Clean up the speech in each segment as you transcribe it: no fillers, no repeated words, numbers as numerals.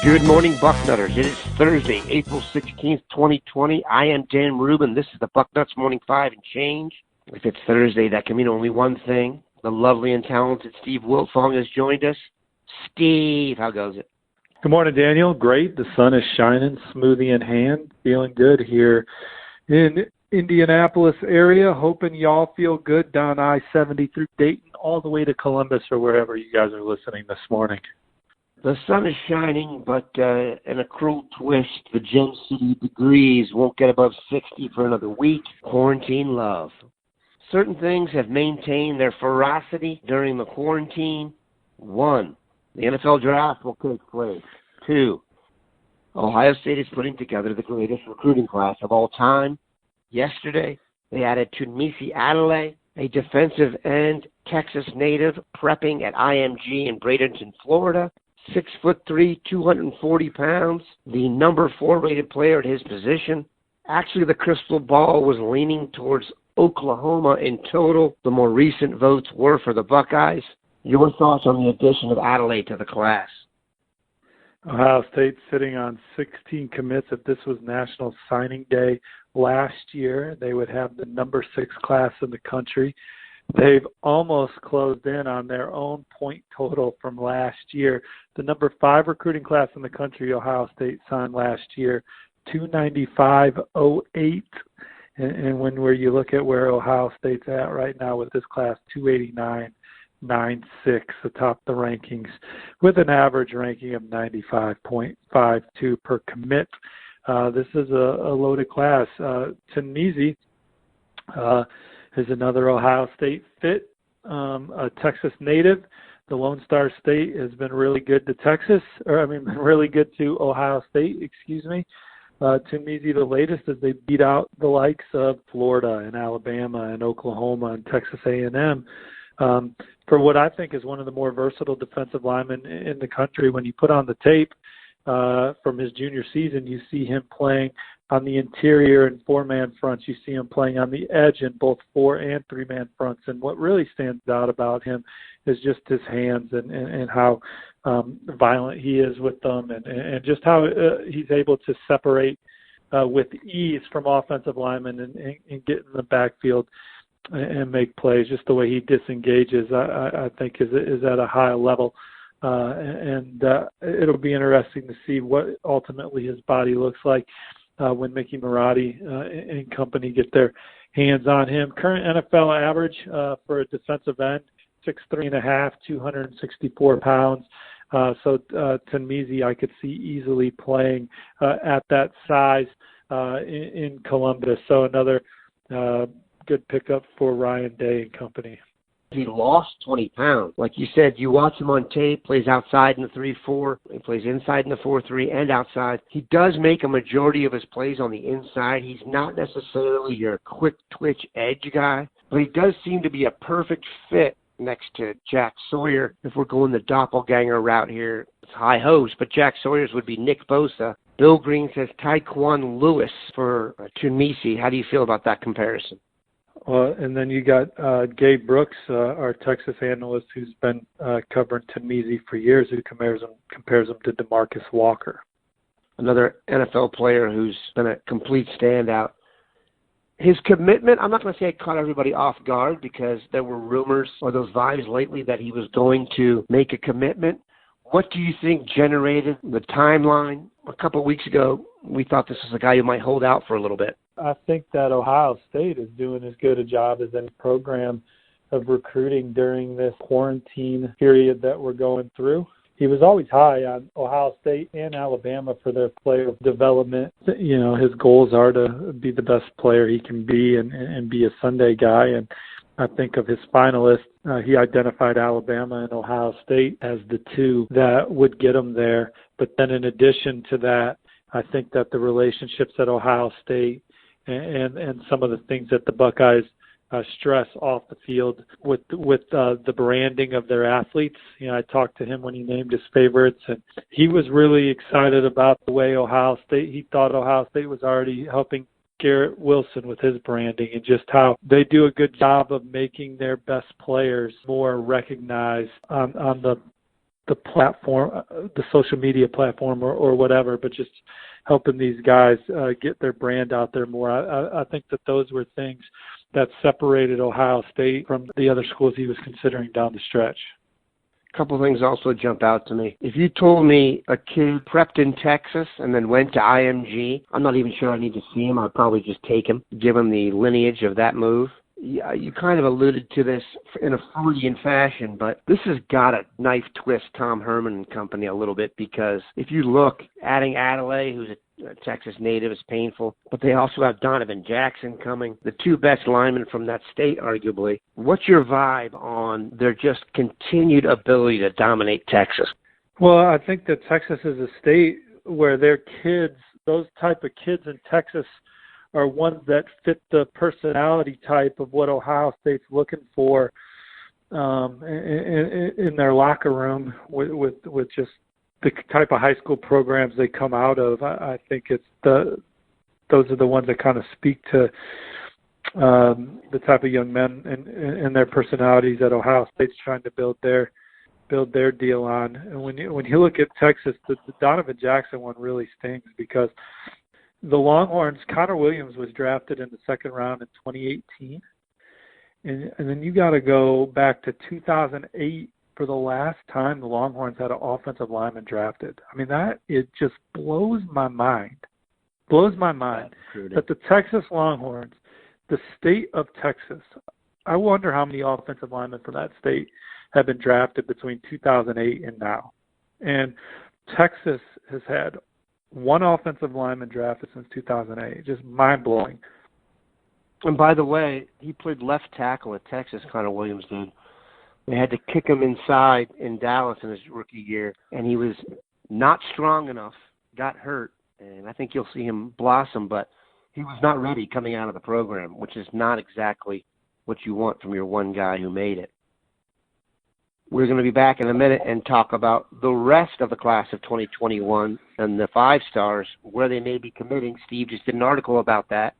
Good morning, Bucknutters. It is Thursday, April 16th, 2020. I am Dan Rubin. This is the Bucknuts Morning 5 and change. If it's Thursday, that can mean only one thing. The lovely and talented Steve Wiltfong has joined us. Steve, how goes it? Good morning, Daniel. Great. The sun is shining, smoothie in hand. Feeling good here in Indianapolis area. Hoping y'all feel good down I-70 through Dayton all the way to Columbus or wherever you guys are listening this morning. The sun is shining, but in a cruel twist, the Gem City degrees won't get above 60 for another week. Quarantine love. Certain things have maintained their ferocity during the quarantine. 1, the NFL draft will take place. 2, Ohio State is putting together the greatest recruiting class of all time. Yesterday, they added Tunmise Adeleye, a defensive end, Texas native, prepping at IMG in Bradenton, Florida. 6'3", 240 pounds, the number 4 rated player at his position. Actually, the crystal ball was leaning towards Oklahoma in total. The more recent votes were for the Buckeyes. Your thoughts on the addition of Adeleye to the class? Ohio State sitting on 16 commits. If this was National Signing Day last year, they would have the number 6 class in the country. They've almost closed in on their own point total from last year. The number 5 recruiting class in the country, Ohio State signed last year, 295.08. And when you look at where Ohio State's at right now with this class, 289.96 atop the rankings, with an average ranking of 95.52 per commit. This is a loaded class. Tunmise is another Ohio State fit, a Texas native. The Lone Star State has been really good to really good to Ohio State, Tunmise, the latest, is they beat out the likes of Florida and Alabama and Oklahoma and Texas A&M for what I think is one of the more versatile defensive linemen in the country. When you put on the tape from his junior season, you see him playing on the interior and 4-man fronts. You see him playing on the edge in both 4 and 3-man fronts. And what really stands out about him is just his hands and how violent he is with them and just how he's able to separate with ease from offensive linemen and get in the backfield and make plays. Just the way he disengages, I think, is at a high level. And it'll be interesting to see what ultimately his body looks like when Mickey Marotti and company get their hands on him. Current NFL average for a defensive end, 6'3.5", 264 pounds. So Tunmise, I could see easily playing at that size in Columbus. So another good pickup for Ryan Day and company. He lost 20 pounds. Like you said, you watch him on tape, plays outside in the 3-4, he plays inside in the 4-3 and outside. He does make a majority of his plays on the inside. He's not necessarily your quick twitch edge guy, but he does seem to be a perfect fit next to Jack Sawyer. If we're going the doppelganger route here, it's high hopes, but Jack Sawyer's would be Nick Bosa. Bill Green says Tyquan Lewis for Tunmise. How do you feel about that comparison? And then you got Gabe Brooks, our Texas analyst, who's been covering Tunmise for years, who compares him to DeMarcus Walker. Another NFL player who's been a complete standout. His commitment, I'm not going to say it caught everybody off guard because there were rumors or those vibes lately that he was going to make a commitment. What do you think generated the timeline? A couple of weeks ago, we thought this was a guy who might hold out for a little bit. I think that Ohio State is doing as good a job as any program of recruiting during this quarantine period that we're going through. He was always high on Ohio State and Alabama for their player development. You know, his goals are to be the best player he can be and be a Sunday guy. And I think of his finalists, he identified Alabama and Ohio State as the two that would get him there. But then in addition to that, I think that the relationships at Ohio State and some of the things that the Buckeyes stress off the field with the branding of their athletes. I talked to him when he named his favorites, and he was really excited about the way he thought Ohio State was already helping Garrett Wilson with his branding, and just how they do a good job of making their best players more recognized on the platform, the social media platform or whatever, but just helping these guys get their brand out there more. I think that those were things that separated Ohio State from the other schools he was considering down the stretch. A couple of things also jump out to me. If you told me a kid prepped in Texas and then went to IMG, I'm not even sure I need to see him. I'd probably just take him, given the lineage of that move. Yeah, you kind of alluded to this in a Freudian fashion, but this has got to knife twist Tom Herman and company a little bit, because if you look, adding Adeleye, who's a Texas native, is painful, but they also have Donovan Jackson coming, the two best linemen from that state, arguably. What's your vibe on their just continued ability to dominate Texas? Well, I think that Texas is a state where their kids, those type of kids in Texas, are ones that fit the personality type of what Ohio State's looking for in their locker room with just the type of high school programs they come out of. I think it's those are the ones that kind of speak to the type of young men and their personalities that Ohio State's trying to build their deal on. And when you look at Texas, the Donovan Jackson one really stings, because the Longhorns, Connor Williams was drafted in the second round in 2018. And then you got to go back to 2008 for the last time the Longhorns had an offensive lineman drafted. I mean, it just blows my mind. Blows my mind that the Texas Longhorns, the state of Texas, I wonder how many offensive linemen from that state have been drafted between 2008 and now. And Texas has had one offensive lineman drafted since 2008. Just mind-blowing. And by the way, he played left tackle at Texas, Connor Williams did. They had to kick him inside in Dallas in his rookie year, and he was not strong enough, got hurt, and I think you'll see him blossom, but he was not ready coming out of the program, which is not exactly what you want from your one guy who made it. We're going to be back in a minute and talk about the rest of the class of 2021 and the 5 stars, where they may be committing. Steve just did an article about that.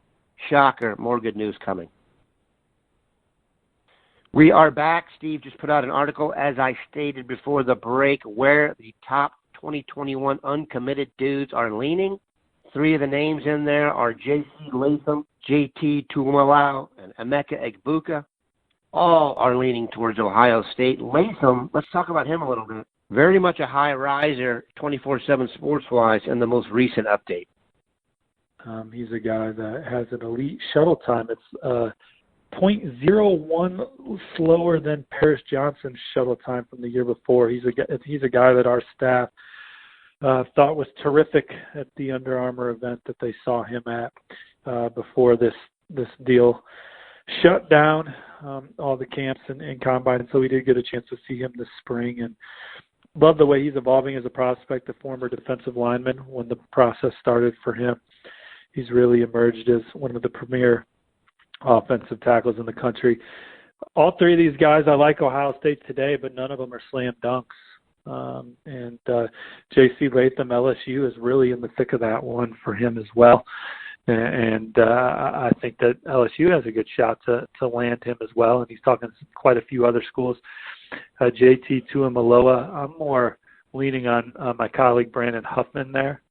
Shocker, more good news coming. We are back. Steve just put out an article, as I stated before the break, where the top 2021 uncommitted dudes are leaning. 3 of the names in there are J.C. Latham, J.T. Tuimalau, and Emeka Egbuka. All are leaning towards Ohio State. Latham, let's talk about him a little bit. Very much a high riser, 24/7 sports-wise, in the most recent update. He's a guy that has an elite shuttle time. It's 0.01 slower than Paris Johnson's shuttle time from the year before. He's a guy that our staff thought was terrific at the Under Armour event that they saw him at before this deal shut down all the camps and combine. So we did get a chance to see him this spring, and love the way he's evolving as a prospect, a former defensive lineman. When the process started for him, he's really emerged as one of the premier offensive tackles in the country. All 3 of these guys, I like Ohio State today, but none of them are slam dunks. And J.C. Latham, LSU, is really in the thick of that one for him as well. And I think that LSU has a good shot to land him as well. And he's talking to quite a few other schools. J.T. Tuimalau, I'm more leaning on my colleague Brandon Huffman there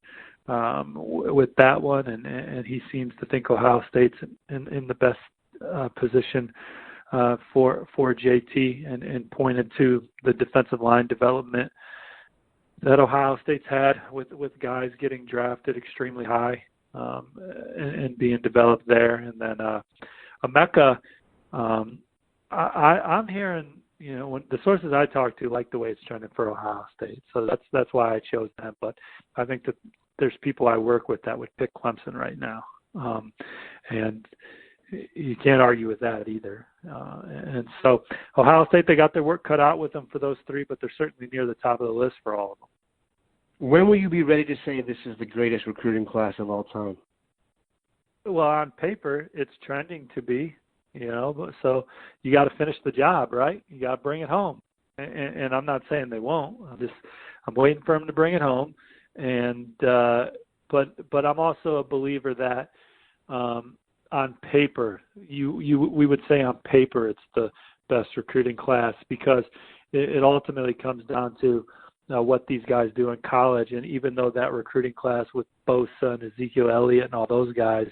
with that one. And he seems to think Ohio State's in the best position for J.T. and pointed to the defensive line development that Ohio State's had with guys getting drafted extremely high. And being developed there. And then Emeka, I'm hearing, when the sources I talk to like the way it's trending for Ohio State. So that's why I chose them. But I think that there's people I work with that would pick Clemson right now. And you can't argue with that either. And so Ohio State, they got their work cut out with them for those 3, but they're certainly near the top of the list for all of them. When will you be ready to say this is the greatest recruiting class of all time? Well, on paper, it's trending to be. So you got to finish the job, right? You got to bring it home. And I'm not saying they won't. I'm waiting for them to bring it home. And but I'm also a believer that on paper, we would say on paper it's the best recruiting class, because it ultimately comes down to what these guys do in college. And even though that recruiting class with Bosa and Ezekiel Elliott and all those guys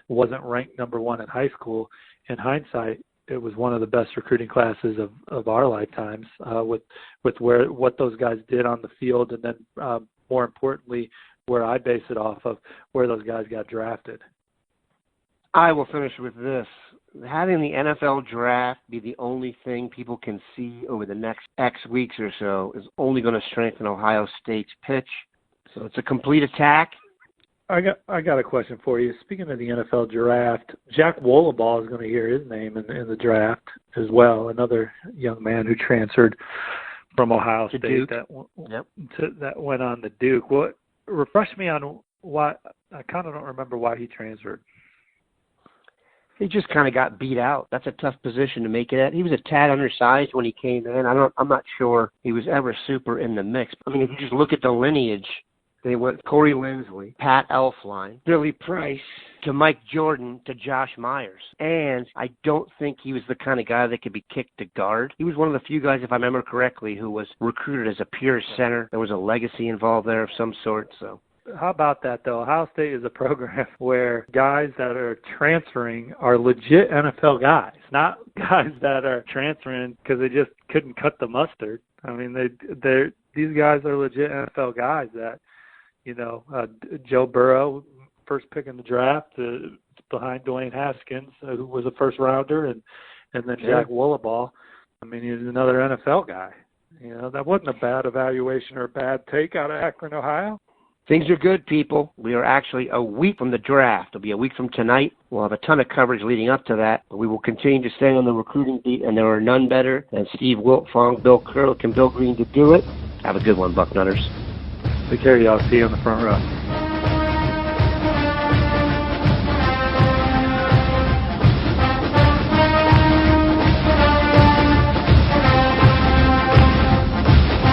wasn't ranked number one in high school, in hindsight, it was one of the best recruiting classes of our lifetimes, with what those guys did on the field, and then more importantly, where I base it off of, where those guys got drafted. I will finish with this. Having the NFL draft be the only thing people can see over the next X weeks or so is only going to strengthen Ohio State's pitch. So it's a complete attack. I got a question for you. Speaking of the NFL draft, Jack Wollaball is going to hear his name in the draft as well. Another young man who transferred from Ohio State that went on to Duke. What, refresh me on why? I kind of don't remember why he transferred. He just kind of got beat out. That's a tough position to make it at. He was a tad undersized when he came in. I'm not sure he was ever super in the mix. I mean, if you just look at the lineage, they went Corey Linsley, Pat Elflein, Billy Price, to Mike Jordan, to Josh Myers. And I don't think he was the kind of guy that could be kicked to guard. He was one of the few guys, if I remember correctly, who was recruited as a pure center. There was a legacy involved there of some sort. So, how about that, though? Ohio State is a program where guys that are transferring are legit NFL guys, not guys that are transferring because they just couldn't cut the mustard. I mean, these guys are legit NFL guys that, Joe Burrow, first pick in the draft, behind Dwayne Haskins, who was a first rounder, and then Jack Wollaball. I mean, he's another NFL guy. That wasn't a bad evaluation or a bad take out of Akron, Ohio. Things are good, people. We are actually a week from the draft. It'll be a week from tonight. We'll have a ton of coverage leading up to that. But we will continue to stay on the recruiting beat, and there are none better than Steve Wiltfong, Bill Kurlick, and Bill Green to do it. Have a good one, Bucknutters. Take care, y'all. See you on the front row.